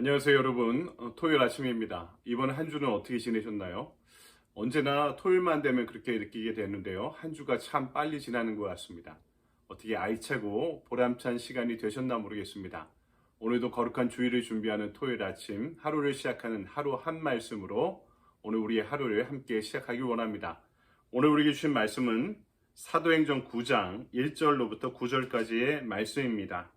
안녕하세요 여러분. 토요일 아침입니다. 이번 한 주는 어떻게 지내셨나요? 언제나 토요일만 되면 그렇게 느끼게 되는데요. 한 주가 참 빨리 지나는 것 같습니다. 어떻게 알차고 보람찬 시간이 되셨나 모르겠습니다. 오늘도 거룩한 주일을 준비하는 토요일 아침, 하루를 시작하는 하루 한 말씀으로 오늘 우리의 하루를 함께 시작하길 원합니다. 오늘 우리에게 주신 말씀은 사도행전 9장 1절로부터 9절까지의 말씀입니다.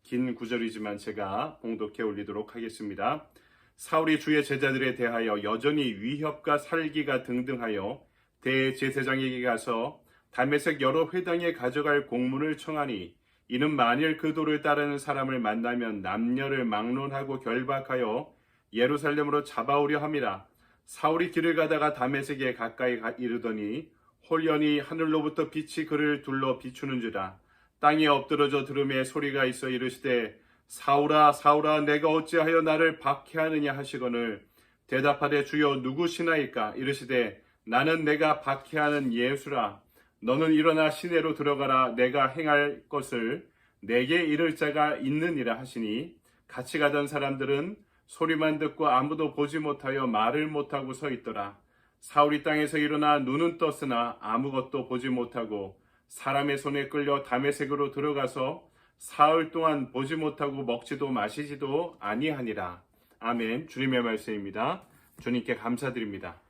긴 구절이지만 제가 봉독해 올리도록 하겠습니다. 사울이 주의 제자들에 대하여 여전히 위협과 살기가 등등하여 대제사장에게 가서 다메섹 여러 회당에 가져갈 공문을 청하니 이는 만일 그 도를 따르는 사람을 만나면 남녀를 막론하고 결박하여 예루살렘으로 잡아오려 함이라. 사울이 길을 가다가 다메섹에 가까이 이르더니 홀연히 하늘로부터 빛이 그를 둘러 비추는지라. 땅에 엎드러져 들음에 소리가 있어 이르시되 사울아 사울아 내가 어찌하여 나를 박해하느냐 하시거늘 대답하되 주여 누구시나이까 이르시되 나는 내가 박해하는 예수라. 너는 일어나 시내로 들어가라. 내가 행할 것을 내게 이를 자가 있느니라 하시니 같이 가던 사람들은 소리만 듣고 아무도 보지 못하여 말을 못하고 서 있더라. 사울이 땅에서 일어나 눈은 떴으나 아무것도 보지 못하고 사람의 손에 끌려 다메섹으로 들어가서 사흘 동안 보지 못하고 먹지도 마시지도 아니하니라. 아멘. 주님의 말씀입니다. 주님께 감사드립니다.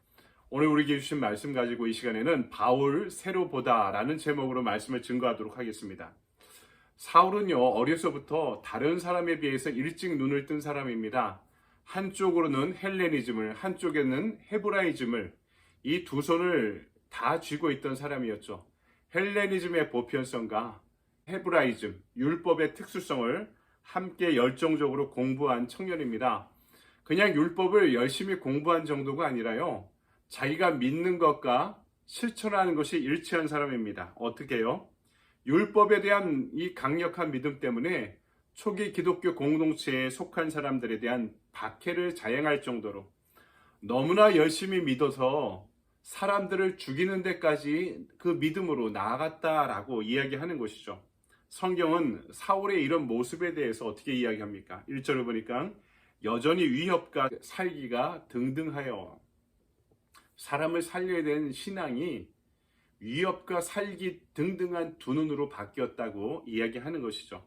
오늘 우리에게 주신 말씀 가지고 이 시간에는 바울 새로 보다라는 제목으로 말씀을 증거하도록 하겠습니다. 사울은요 어려서부터 다른 사람에 비해서 일찍 눈을 뜬 사람입니다. 한쪽으로는 헬레니즘을, 한쪽에는 헤브라이즘을, 이 두 손을 다 쥐고 있던 사람이었죠. 헬레니즘의 보편성과 헤브라이즘, 율법의 특수성을 함께 열정적으로 공부한 청년입니다. 그냥 율법을 열심히 공부한 정도가 아니라요, 자기가 믿는 것과 실천하는 것이 일치한 사람입니다. 어떻게요? 율법에 대한 이 강력한 믿음 때문에 초기 기독교 공동체에 속한 사람들에 대한 박해를 자행할 정도로 너무나 열심히 믿어서 사람들을 죽이는 데까지 그 믿음으로 나아갔다라고 이야기하는 것이죠. 성경은 사울의 이런 모습에 대해서 어떻게 이야기합니까? 1절을 보니까 여전히 위협과 살기가 등등하여, 사람을 살려야 되는 신앙이 위협과 살기 등등한 두 눈으로 바뀌었다고 이야기하는 것이죠.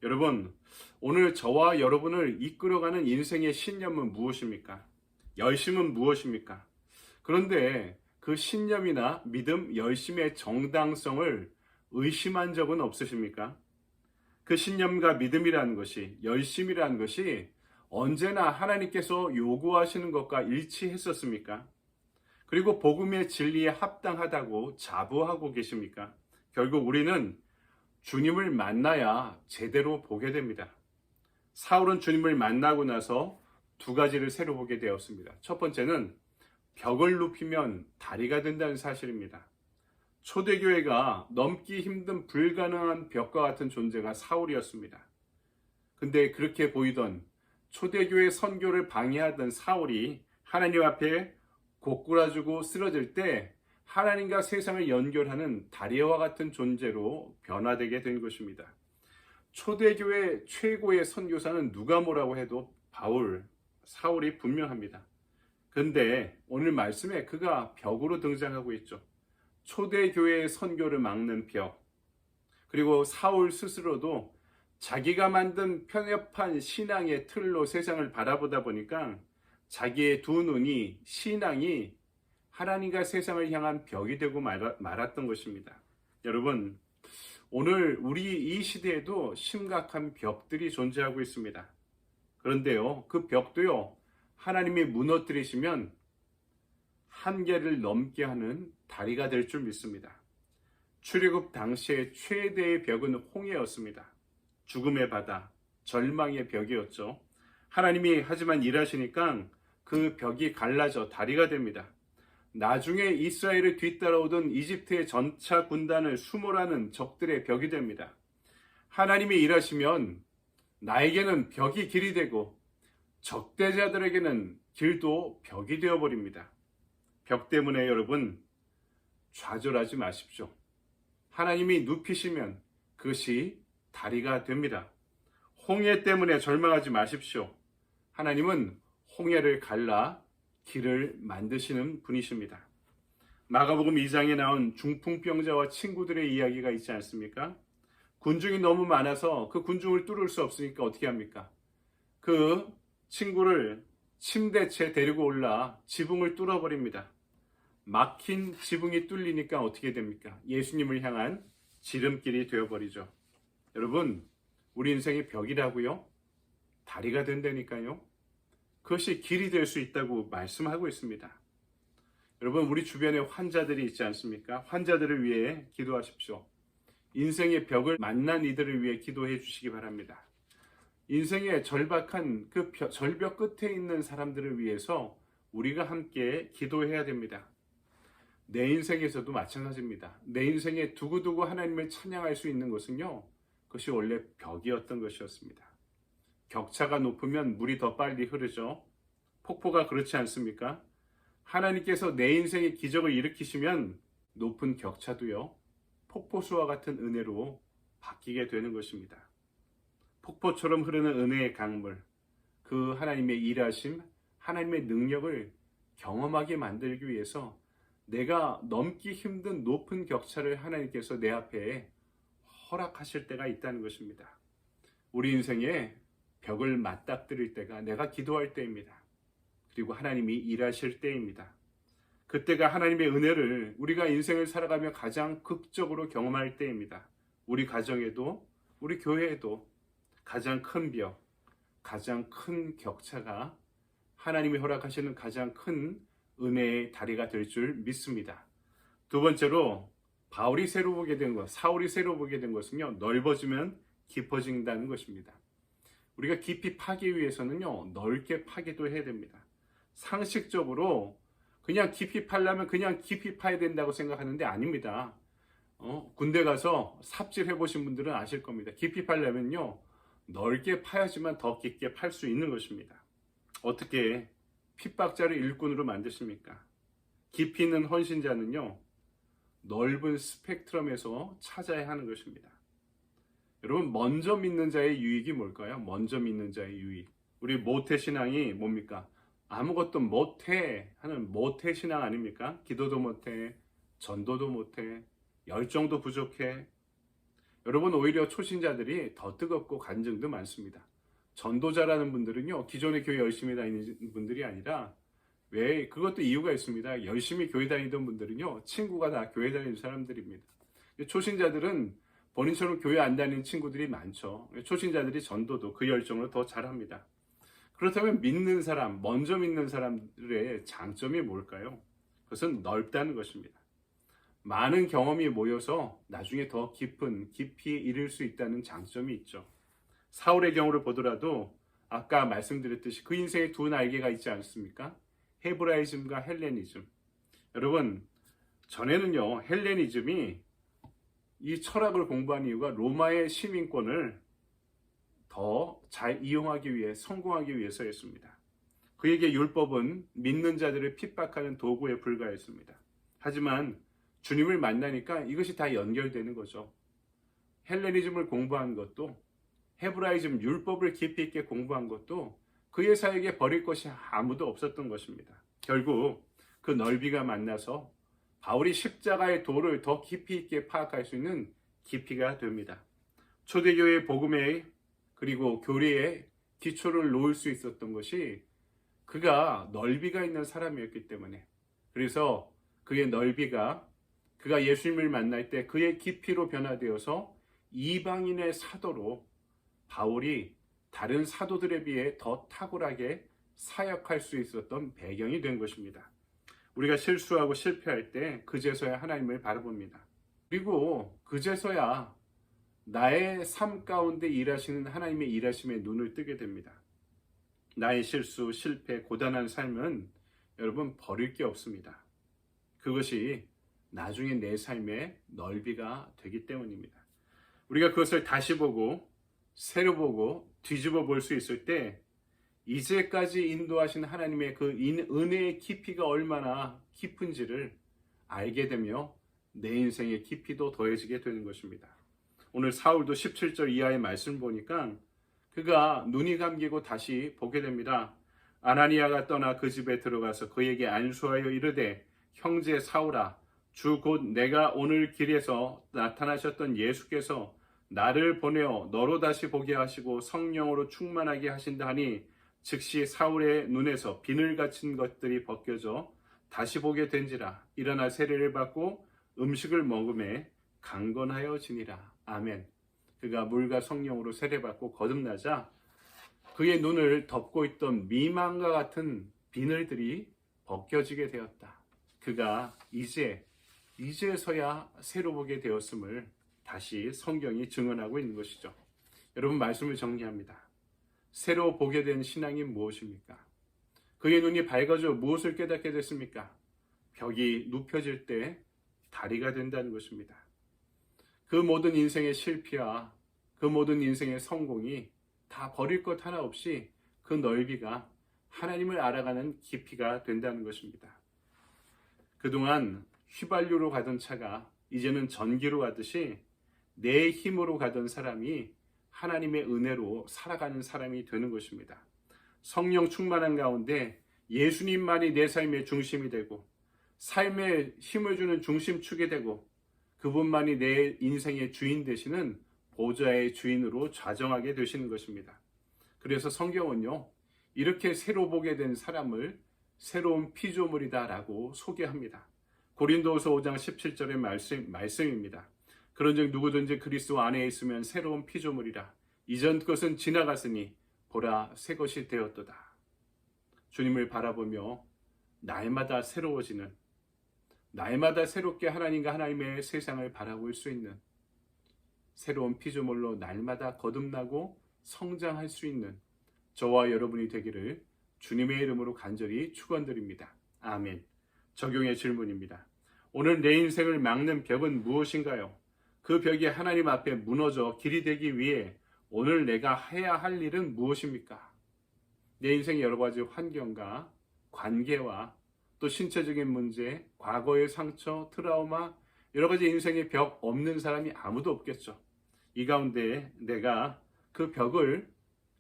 여러분, 오늘 저와 여러분을 이끌어가는 인생의 신념은 무엇입니까? 열심은 무엇입니까? 그런데 그 신념이나 믿음, 열심의 정당성을 의심한 적은 없으십니까? 그 신념과 믿음이라는 것이, 열심이라는 것이 언제나 하나님께서 요구하시는 것과 일치했었습니까? 그리고 복음의 진리에 합당하다고 자부하고 계십니까? 결국 우리는 주님을 만나야 제대로 보게 됩니다. 사울은 주님을 만나고 나서 두 가지를 새로 보게 되었습니다. 첫 번째는 벽을 눕히면 다리가 된다는 사실입니다. 초대교회가 넘기 힘든 불가능한 벽과 같은 존재가 사울이었습니다. 근데 그렇게 보이던 초대교회 선교를 방해하던 사울이 하나님 앞에 고꾸라지고 쓰러질 때 하나님과 세상을 연결하는 다리와 같은 존재로 변화되게 된 것입니다. 초대교회 최고의 선교사는 누가 뭐라고 해도 사울이 분명합니다. 그런데 오늘 말씀에 그가 벽으로 등장하고 있죠. 초대교회의 선교를 막는 벽. 그리고 사울 스스로도 자기가 만든 편협한 신앙의 틀로 세상을 바라보다 보니까 자기의 두 눈이, 신앙이 하나님과 세상을 향한 벽이 되고 말았던 것입니다. 여러분, 오늘 우리 이 시대에도 심각한 벽들이 존재하고 있습니다. 그런데요, 그 벽도요, 하나님이 무너뜨리시면 한계를 넘게 하는 다리가 될 줄 믿습니다. 출애굽 당시의 최대의 벽은 홍해였습니다. 죽음의 바다, 절망의 벽이었죠. 하나님이 하지만 일하시니까 그 벽이 갈라져 다리가 됩니다. 나중에 이스라엘을 뒤따라오던 이집트의 전차 군단을 수몰하는 적들의 벽이 됩니다. 하나님이 일하시면 나에게는 벽이 길이 되고 적대자들에게는 길도 벽이 되어버립니다. 벽 때문에 여러분 좌절하지 마십시오. 하나님이 눕히시면 그것이 다리가 됩니다. 홍해 때문에 절망하지 마십시오. 하나님은 홍해를 갈라 길을 만드시는 분이십니다. 마가복음 2장에 나온 중풍병자와 친구들의 이야기가 있지 않습니까? 군중이 너무 많아서 그 군중을 뚫을 수 없으니까 어떻게 합니까? 그 친구를 침대채 데리고 올라 지붕을 뚫어버립니다. 막힌 지붕이 뚫리니까 어떻게 됩니까? 예수님을 향한 지름길이 되어버리죠. 여러분, 우리 인생의 벽이라고요? 다리가 된다니까요. 그것이 길이 될 수 있다고 말씀하고 있습니다. 여러분, 우리 주변에 환자들이 있지 않습니까? 환자들을 위해 기도하십시오. 인생의 벽을 만난 이들을 위해 기도해 주시기 바랍니다. 인생의 절박한 그 절벽 끝에 있는 사람들을 위해서 우리가 함께 기도해야 됩니다. 내 인생에서도 마찬가지입니다. 내 인생에 두고두고 하나님을 찬양할 수 있는 것은요, 그것이 원래 벽이었던 것이었습니다. 격차가 높으면 물이 더 빨리 흐르죠. 폭포가 그렇지 않습니까? 하나님께서 내 인생에 기적을 일으키시면 높은 격차도요, 폭포수와 같은 은혜로 바뀌게 되는 것입니다. 폭포처럼 흐르는 은혜의 강물, 그 하나님의 일하심, 하나님의 능력을 경험하게 만들기 위해서 내가 넘기 힘든 높은 격차를 하나님께서 내 앞에 허락하실 때가 있다는 것입니다. 우리 인생에 벽을 맞닥뜨릴 때가 내가 기도할 때입니다. 그리고 하나님이 일하실 때입니다. 그때가 하나님의 은혜를 우리가 인생을 살아가며 가장 극적으로 경험할 때입니다. 우리 가정에도 우리 교회에도 가장 큰 벽, 가장 큰 격차가 하나님이 허락하시는 가장 큰 은혜의 다리가 될 줄 믿습니다. 두 번째로 바울이 새로 보게 된 것, 사울이 새로 보게 된 것은요, 넓어지면 깊어진다는 것입니다. 우리가 깊이 파기 위해서는요, 넓게 파기도 해야 됩니다. 상식적으로 그냥 깊이 파려면 그냥 깊이 파야 된다고 생각하는데 아닙니다. 군대 가서 삽질 해보신 분들은 아실 겁니다. 깊이 파려면요, 넓게 파야지만 더 깊게 팔 수 있는 것입니다. 어떻게 핍박자를 일꾼으로 만드십니까? 깊이 있는 헌신자는요, 넓은 스펙트럼에서 찾아야 하는 것입니다. 여러분, 먼저 믿는 자의 유익이 뭘까요? 먼저 믿는 자의 유익. 우리 모태 신앙이 뭡니까? 아무것도 못해 하는 모태 신앙 아닙니까? 기도도 못해, 전도도 못해, 열정도 부족해. 여러분, 오히려 초신자들이 더 뜨겁고 간증도 많습니다. 전도자라는 분들은요, 기존의 교회 열심히 다니는 분들이 아니라, 왜, 그것도 이유가 있습니다. 열심히 교회 다니던 분들은요, 친구가 다 교회 다니는 사람들입니다. 초신자들은 본인처럼 교회 안 다니는 친구들이 많죠. 초신자들이 전도도 그 열정으로 더 잘합니다. 그렇다면 믿는 사람, 먼저 믿는 사람들의 장점이 뭘까요? 그것은 넓다는 것입니다. 많은 경험이 모여서 나중에 더 깊이 이를 수 있다는 장점이 있죠. 사울의 경우를 보더라도 아까 말씀드렸듯이 그 인생에 두 날개가 있지 않습니까? 헤브라이즘과 헬레니즘. 여러분, 전에는요, 헬레니즘이 이 철학을 공부한 이유가 로마의 시민권을 더 잘 이용하기 위해, 성공하기 위해서였습니다. 그에게 율법은 믿는 자들을 핍박하는 도구에 불과했습니다. 하지만 주님을 만나니까 이것이 다 연결되는 거죠. 헬레니즘을 공부한 것도, 헤브라이즘 율법을 깊이 있게 공부한 것도 그의 사역에 버릴 것이 아무도 없었던 것입니다. 결국 그 넓이가 만나서 바울이 십자가의 도를 더 깊이 있게 파악할 수 있는 깊이가 됩니다. 초대교회 복음의 그리고 교리의 기초를 놓을 수 있었던 것이 그가 넓이가 있는 사람이었기 때문에, 그래서 그의 넓이가 그가 예수님을 만날 때 그의 깊이로 변화되어서 이방인의 사도로 바울이 다른 사도들에 비해 더 탁월하게 사역할 수 있었던 배경이 된 것입니다. 우리가 실수하고 실패할 때 그제서야 하나님을 바라봅니다. 그리고 그제서야 나의 삶 가운데 일하시는 하나님의 일하심에 눈을 뜨게 됩니다. 나의 실수, 실패, 고단한 삶은 여러분 버릴 게 없습니다. 그것이 나중에 내 삶의 넓이가 되기 때문입니다. 우리가 그것을 다시 보고 새로 보고 뒤집어 볼 수 있을 때 이제까지 인도하신 하나님의 그 은혜의 깊이가 얼마나 깊은지를 알게 되며 내 인생의 깊이도 더해지게 되는 것입니다. 오늘 사울도 17절 이하의 말씀을 보니까 그가 눈이 감기고 다시 보게 됩니다. 아나니아가 떠나 그 집에 들어가서 그에게 안수하여 이르되 형제 사울아 주 곧 내가 오늘 길에서 나타나셨던 예수께서 나를 보내어 너로 다시 보게 하시고 성령으로 충만하게 하신다 하니 즉시 사울의 눈에서 비늘 갇힌 것들이 벗겨져 다시 보게 된지라. 일어나 세례를 받고 음식을 먹음에 강건하여 지니라. 아멘. 그가 물과 성령으로 세례받고 거듭나자 그의 눈을 덮고 있던 미망과 같은 비늘들이 벗겨지게 되었다. 그가 이제서야 새로 보게 되었음을 다시 성경이 증언하고 있는 것이죠. 여러분, 말씀을 정리합니다. 새로 보게 된 신앙이 무엇입니까? 그의 눈이 밝아져 무엇을 깨닫게 됐습니까? 벽이 눕혀질 때 다리가 된다는 것입니다. 그 모든 인생의 실패와 그 모든 인생의 성공이 다 버릴 것 하나 없이 그 넓이가 하나님을 알아가는 깊이가 된다는 것입니다. 그동안 휘발유로 가던 차가 이제는 전기로 가듯이 내 힘으로 가던 사람이 하나님의 은혜로 살아가는 사람이 되는 것입니다. 성령 충만한 가운데 예수님만이 내 삶의 중심이 되고 삶에 힘을 주는 중심축이 되고 그분만이 내 인생의 주인 되시는 보좌의 주인으로 좌정하게 되시는 것입니다. 그래서 성경은요, 이렇게 새로 보게 된 사람을 새로운 피조물이다라고 소개합니다. 고린도후서 5장 17절의 말씀입니다. 그런즉 누구든지 그리스도 안에 있으면 새로운 피조물이라. 이전 것은 지나갔으니 보라 새 것이 되었도다. 주님을 바라보며 날마다 새로워지는, 날마다 새롭게 하나님과 하나님의 세상을 바라볼 수 있는 새로운 피조물로 날마다 거듭나고 성장할 수 있는 저와 여러분이 되기를 주님의 이름으로 간절히 축원드립니다. 아멘. 적용의 질문입니다. 오늘 내 인생을 막는 벽은 무엇인가요? 그 벽이 하나님 앞에 무너져 길이 되기 위해 오늘 내가 해야 할 일은 무엇입니까? 내 인생의 여러 가지 환경과 관계와 또 신체적인 문제, 과거의 상처, 트라우마, 여러 가지 인생의 벽 없는 사람이 아무도 없겠죠. 이 가운데 내가 그 벽을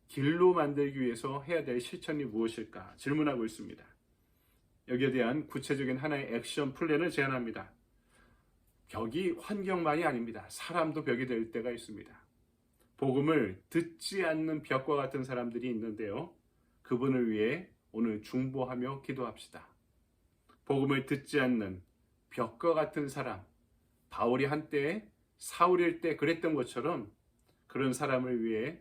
길로 만들기 위해서 해야 될 실천이 무엇일까 질문하고 있습니다. 여기에 대한 구체적인 하나의 액션 플랜을 제안합니다. 벽이 환경만이 아닙니다. 사람도 벽이 될 때가 있습니다. 복음을 듣지 않는 벽과 같은 사람들이 있는데요. 그분을 위해 오늘 중보하며 기도합시다. 복음을 듣지 않는 벽과 같은 사람, 바울이 한때 사울일 때 그랬던 것처럼 그런 사람을 위해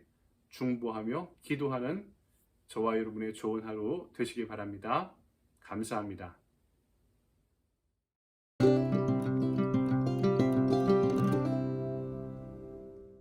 중보하며 기도하는 저와 여러분의 좋은 하루 되시기 바랍니다. 감사합니다.